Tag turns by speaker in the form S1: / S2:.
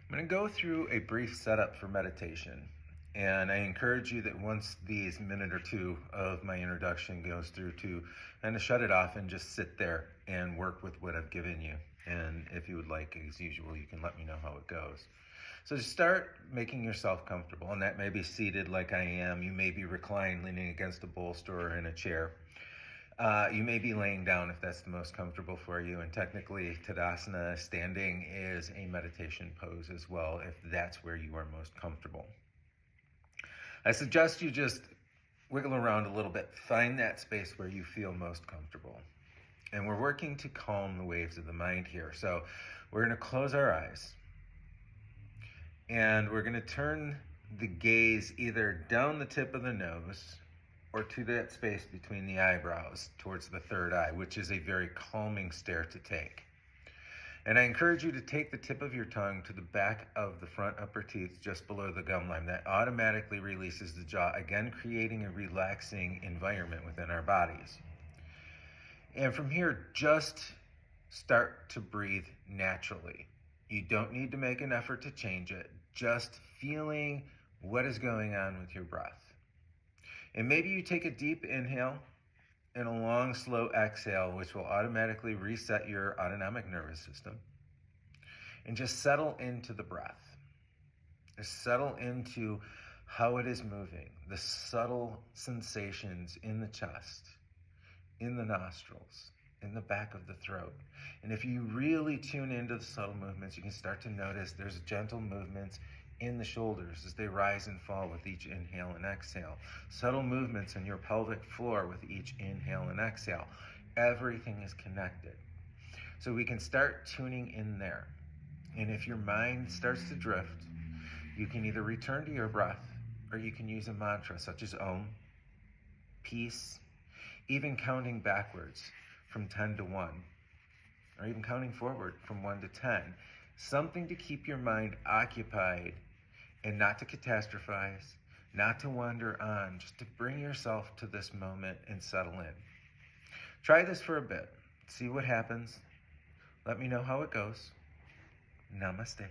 S1: I'm going to go through a brief setup for meditation. And I encourage you that once these minute or two of my introduction goes through to kind of shut it off and just sit there and work with what I've given you. And if you would like, as usual, you can let me know how it goes. So to start making yourself comfortable, and that may be seated like I am. You may be reclined, leaning against a bolster or in a chair. You may be laying down if that's the most comfortable for you. And technically, Tadasana, standing, is a meditation pose as well, if that's where you are most comfortable. I suggest you just wiggle around a little bit. Find that space where you feel most comfortable. And we're working to calm the waves of the mind here. So we're going to close our eyes. And we're going to turn the gaze either down the tip of the nose or to that space between the eyebrows towards the third eye, which is a very calming stare to take. And I encourage you to take the tip of your tongue to the back of the front upper teeth just below the gum line. That automatically releases the jaw, again creating a relaxing environment within our bodies. And from here, just start to breathe naturally. You don't need to make an effort to change it, just feeling what is going on with your breath. And maybe you take a deep inhale and a long, slow exhale, which will automatically reset your autonomic nervous system. And just settle into the breath. Just settle into how it is moving, the subtle sensations in the chest, in the nostrils, in the back of the throat. And if you really tune into the subtle movements, you can start to notice there's gentle movements in the shoulders as they rise and fall with each inhale and exhale. Subtle movements in your pelvic floor with each inhale and exhale. Everything is connected. So we can start tuning in there. And if your mind starts to drift, you can either return to your breath or you can use a mantra such as Om, peace, even counting backwards from 10 to 1, or even counting forward from 1 to 10. Something to keep your mind occupied and not to catastrophize, not to wander on, just to bring yourself to this moment and settle in. Try this for a bit. See what happens. Let me know how it goes. Namaste.